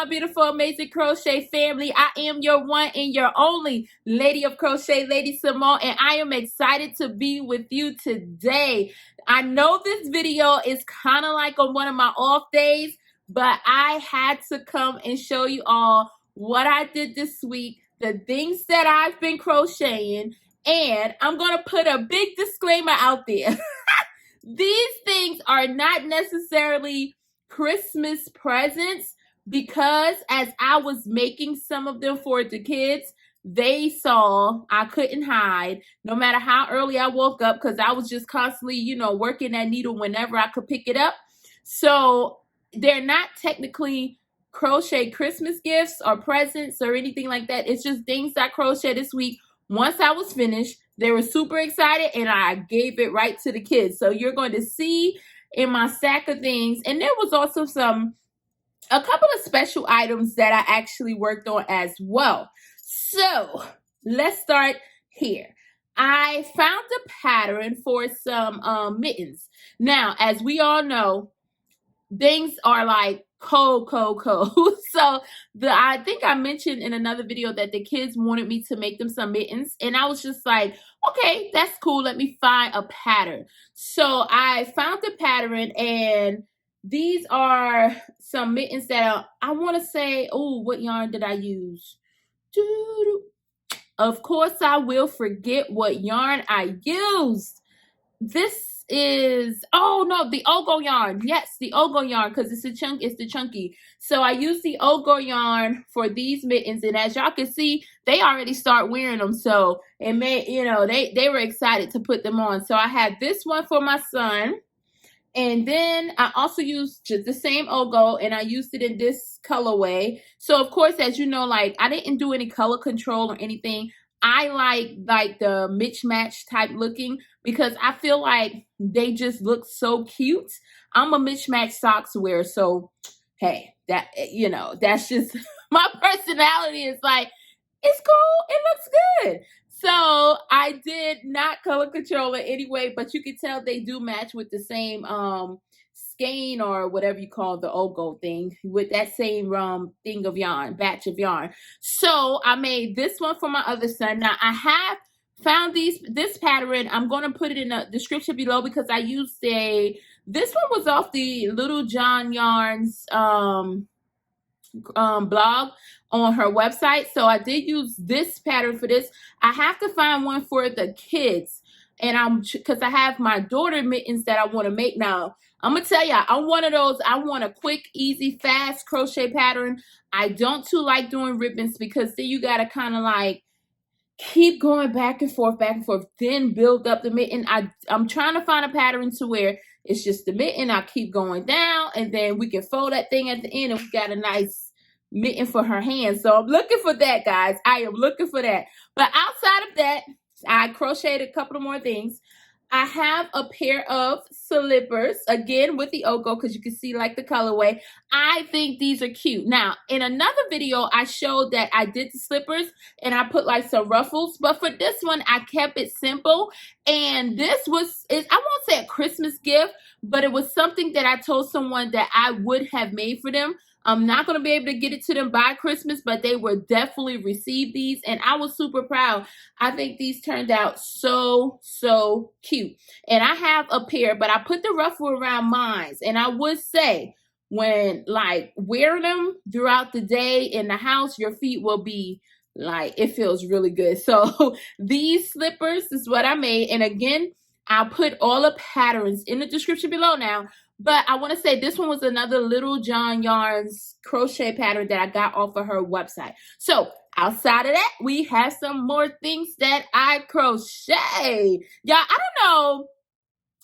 my beautiful, amazing crochet family. I am your one and your only Lady of Crochet, Lady Simone, and I am excited to be with you today. I know this video is kind of like on one of my off days, but I had to come and show you all what I did this week, the things that I've been crocheting, and I'm going to put a big disclaimer out there. These things are not necessarily Christmas presents, because as I was making some of them for the kids, they saw I couldn't hide no matter how early I woke up, because I was just constantly, working that needle whenever I could pick it up. So they're not technically crochet Christmas gifts or presents or anything like that. It's just things I crocheted this week. Once I was finished, they were super excited and I gave it right to the kids. So you're going to see in my stack of things. And there was also a couple of special items that I actually worked on as well. So let's start here. I found a pattern for some mittens. Now, as we all know, things are like cold. So I think I mentioned in another video that the kids wanted me to make them some mittens, and I was just like, okay, that's cool. Let me find a pattern. So I found the pattern, and these are some mittens that I want to say, oh, what yarn did I use? Of course, I will forget what yarn I used. This is, oh no, the Ogo yarn. Yes, the Ogo yarn, because it's the chunky. So I used the Ogo yarn for these mittens, and as y'all can see, they already start wearing them. So it made, they were excited to put them on. So I had this one for my son, and then I also used just the same Ogo, and I used it in this colorway. So of course, as you know, like I didn't do any color control or anything. I like the mismatch type looking, because I feel like they just look so cute. I'm a mismatch socks wearer, so hey, that's just my personality. Is like, it's cool, it looks good. So I did not color control it anyway, but you can tell they do match with the same skein, or whatever you call the Ogo thing, with that same thing of yarn, batch of yarn. So I made this one for my other son. Now I have found this pattern. I'm going to put it in the description below, because I used this one was off the Little John Yarns blog on her website. So I did use this pattern for this. I have to find one for the kids, and because I have my daughter mittens that I want to make. Now I'm gonna tell y'all, I'm one of those, I want a quick, easy, fast crochet pattern. I don't too like doing ribbons, because then you gotta kind of like keep going back and forth, then build up the mitten. I'm trying to find a pattern to where it's just the mitten. I keep going down, and then we can fold that thing at the end, and we got a nice mitten for her hands. So I'm looking for that, guys. I am looking for that. But outside of that, I crocheted a couple of more things. I have a pair of slippers, again with the Ogo, because you can see like the colorway. I think these are cute. Now, in another video, I showed that I did the slippers and I put like some ruffles. But for this one, I kept it simple. And this was, I won't say a Christmas gift, but it was something that I told someone that I would have made for them. I'm not going to be able to get it to them by Christmas, but they will definitely receive these, and I was super proud. I think these turned out so cute. And I have a pair, but I put the ruffle around mine, and I would say when like wearing them throughout the day in the house, your feet will be like, it feels really good. So these slippers is what I made, and again, I'll put all the patterns in the description below now. But I want to say this one was another Little John Yarns crochet pattern that I got off of her website. So outside of that, we have some more things that I crochet. Y'all, I don't know.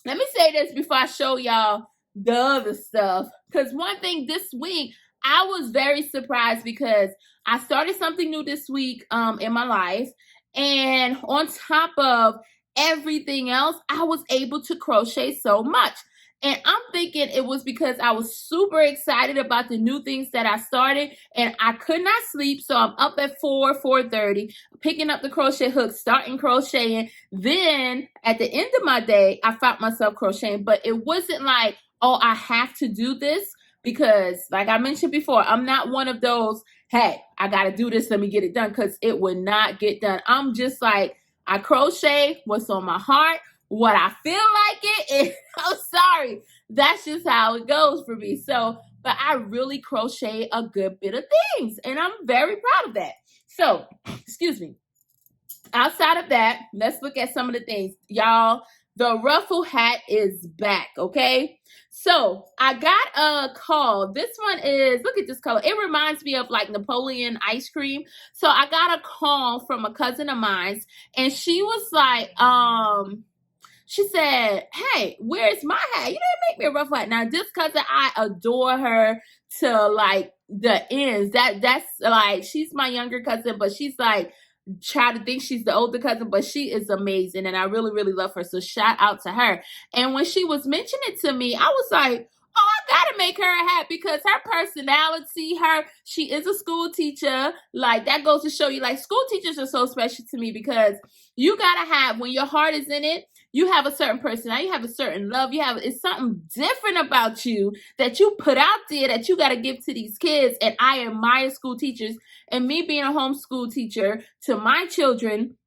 Let me say this before I show y'all the other stuff. Because one thing this week, I was very surprised, because I started something new this week in my life. And on top of everything else, I was able to crochet so much. And I'm thinking it was because I was super excited about the new things that I started, and I could not sleep. So I'm up at 4:30, picking up the crochet hook, starting crocheting. Then at the end of my day, I found myself crocheting, but it wasn't like, oh, I have to do this. because like I mentioned before, I'm not one of those, hey, I got to do this, let me get it done, because it would not get done. I'm just like, I crochet what's on my heart, what I feel like it, and I'm sorry, that's just how it goes for me. So, but I really crochet a good bit of things, and I'm very proud of that. So, excuse me. Outside of that, let's look at some of the things. Y'all, the Ruffle hat is back, okay? So, I got a call. This one is, look at this color. It reminds me of like Napoleon ice cream. So, I got a call from a cousin of mine, and she was like, she said, hey, where's my hat? You didn't make me a Ruffle hat. Now, this cousin, I adore her to like the ends. That's like, she's my younger cousin, but she's like, try to think she's the older cousin, but she is amazing, and I really, really love her. So shout out to her. And when she was mentioning it to me, I was like, oh, I gotta make her a hat, because her personality, she is a school teacher. Like, that goes to show you, like, school teachers are so special to me, because you gotta have, when your heart is in it, you have a certain personality, you have a certain love, it's something different about you that you put out there that you got to give to these kids. And I admire school teachers, and me being a homeschool teacher to my children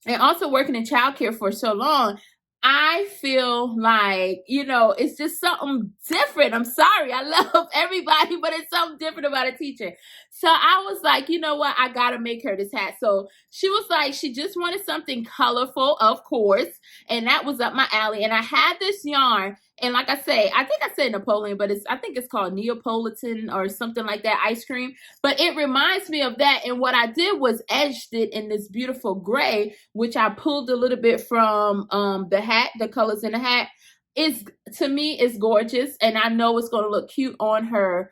and also working in childcare for so long, I feel like, it's just something different. I'm sorry, I love everybody, but it's something different about a teacher. So I was like, you know what? I got to make her this hat. So she was like, she just wanted something colorful, of course. And that was up my alley. And I had this yarn. And like I say, I think I said Napoleon, but I think it's called Neapolitan or something like that, ice cream. But it reminds me of that. And what I did was edged it in this beautiful gray, which I pulled a little bit from the hat, the colors in the hat. To me, it's gorgeous. And I know it's going to look cute on her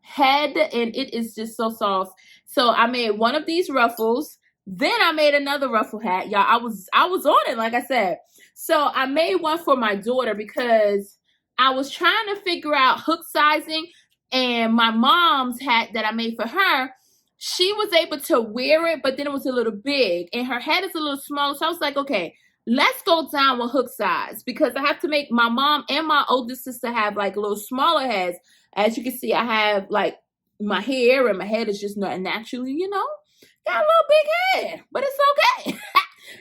head. And it is just so soft. So I made one of these ruffles. Then I made another ruffle hat. Y'all, I was on it, like I said. So I made one for my daughter because I was trying to figure out hook sizing, and my mom's hat that I made for her, she was able to wear it, but then it was a little big and her head is a little small. So I was like, okay, let's go down with hook size, because I have to make my mom and my oldest sister have like a little smaller heads. As you can see, I have like my hair and my head is just not naturally, got a little big head, but it's okay.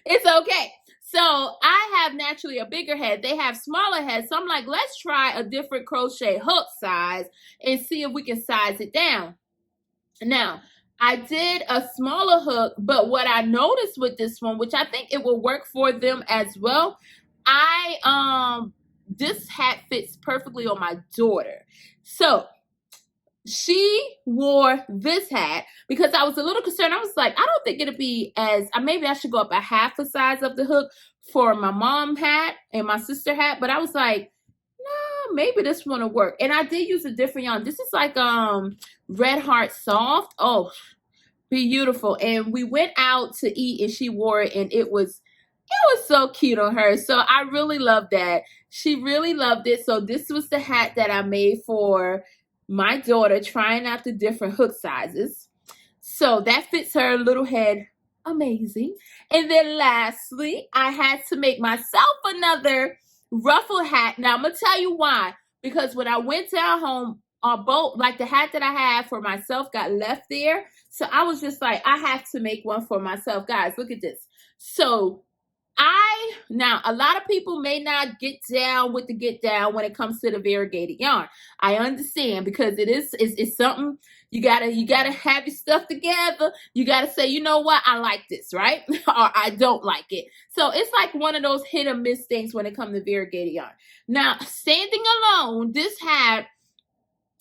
It's okay. So I have naturally a bigger head. They have smaller heads. So I'm like, let's try a different crochet hook size and see if we can size it down. Now, I did a smaller hook, but what I noticed with this one, which I think it will work for them as well, this hat fits perfectly on my daughter. So she wore this hat because I was a little concerned. I was like, I don't think it'll be maybe I should go up a half a size of the hook for my mom hat and my sister hat. But I was like, no, maybe this one will work. And I did use a different yarn. This is like Red Heart Soft. Oh, beautiful. And we went out to eat and she wore it, and it was so cute on her. So I really loved that. She really loved it. So this was the hat that I made for my daughter, trying out the different hook sizes. So that fits her little head amazing. And then lastly, I had to make myself another ruffle hat. Now I'm gonna tell you why. Because when I went down home, the hat that I had for myself got left there. So I was just like, I have to make one for myself. Guys, look at this. So now a lot of people may not get down when it comes to the variegated yarn. I understand, because it's something you gotta have your stuff together. You gotta say, you know what, I like this, right? Or I don't like it. So it's like one of those hit or miss things when it comes to variegated yarn. Now, standing alone, this hat,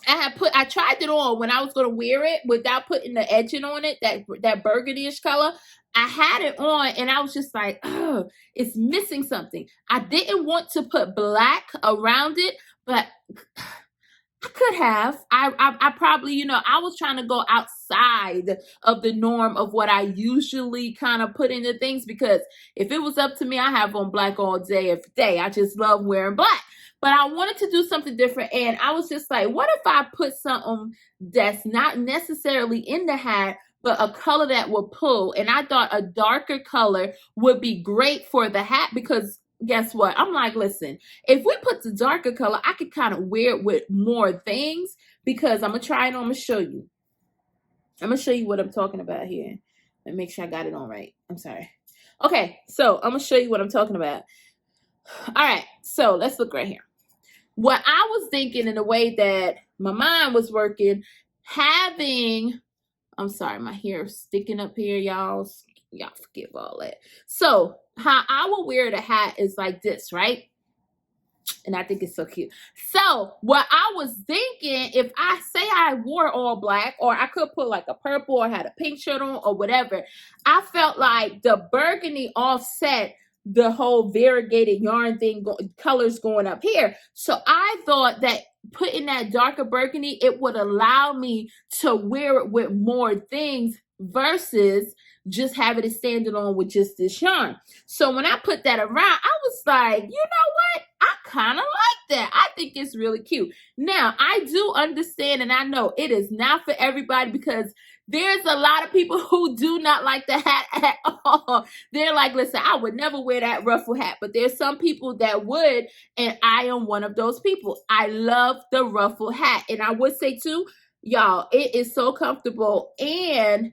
I tried it on when I was going to wear it without putting the edging on it, that burgundy-ish color. I had it on and I was just like, oh, it's missing something. I didn't want to put black around it, but I could have. I probably, I was trying to go outside of the norm of what I usually kind of put into things, because if it was up to me, I have on black all day, every day. I just love wearing black. But I wanted to do something different, and I was just like, what if I put something that's not necessarily in the hat, but a color that will pull? And I thought a darker color would be great for the hat, because guess what? I'm like, listen, if we put the darker color, I could kind of wear it with more things, because I'm going to try it on. I'm going to show you. I'm going to show you what I'm talking about here. Let me make sure I got it on right. I'm sorry. Okay, so I'm going to show you what I'm talking about. All right, so let's look right here. What I was thinking, in the way that my mind was working, having, I'm sorry, my hair is sticking up here, y'all. Y'all forgive all that. So how I will wear the hat is like this, right? And I think it's so cute. So what I was thinking, if I say I wore all black, or I could put like a purple or had a pink shirt on or whatever, I felt like the burgundy offset the whole variegated yarn thing, colors going up here. So I thought that putting that darker burgundy, it would allow me to wear it with more things versus just having it standing on with just this yarn. So when I put that around, I was like, you know what? I kind of like that. I think it's really cute. Now, I do understand, and I know it is not for everybody, because there's a lot of people who do not like the hat at all. They're like, listen, I would never wear that ruffle hat. But there's some people that would, and I am one of those people. I love the ruffle hat. And I would say too, y'all, it is so comfortable and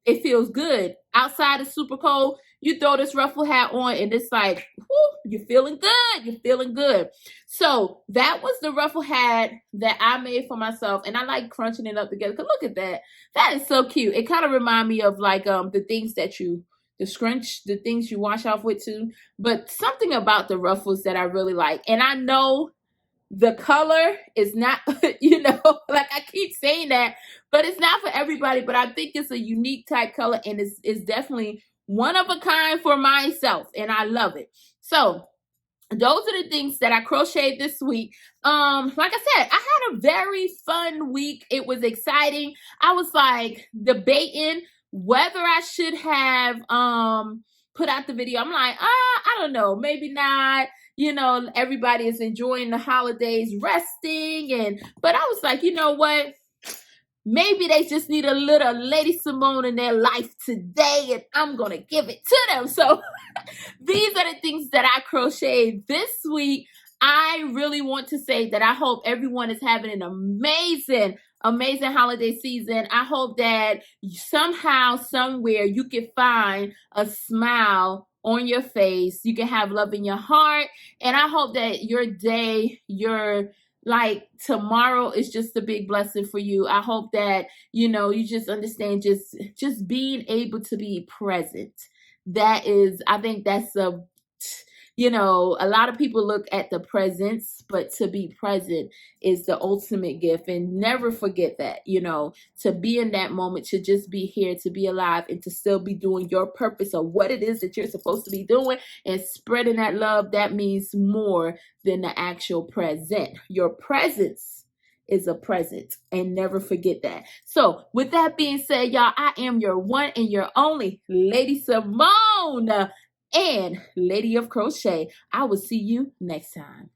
it feels good. Outside is super cold. You throw this ruffle hat on and it's like, whoo, you're feeling good. You're feeling good. So that was the ruffle hat that I made for myself. And I like crunching it up together. Because look at that. That is so cute. It kind of reminds me of like the things that the things you wash off with too. But something about the ruffles that I really like. And I know the color is not, you know, like I keep saying that, but it's not for everybody. But I think it's a unique type color, and it's definitely one of a kind for myself, and I love it. So those are the things that I crocheted this week. Like I said, I had a very fun week. It was exciting. I was like debating whether I should have put out the video. I'm like, I don't know, maybe not. You know, everybody is enjoying the holidays, resting, but I was like, you know what? Maybe they just need a little Lady Simone in their life today, and I'm going to give it to them. So these are the things that I crocheted this week. I really want to say that I hope everyone is having an amazing holiday season. I hope that somehow, somewhere, you can find a smile on your face. You can have love in your heart. And I hope that your day, like tomorrow is just a big blessing for you. I hope that, you know, you just understand just being able to be present. That is, I think that's you know, a lot of people look at the presents, but to be present is the ultimate gift. And never forget that, you know, to be in that moment, to just be here, to be alive, and to still be doing your purpose of what it is that you're supposed to be doing and spreading that love. That means more than the actual present. Your presence is a present, and never forget that. So with that being said, y'all, I am your one and your only Lady Simone and Lady of Crochet. I will see you next time.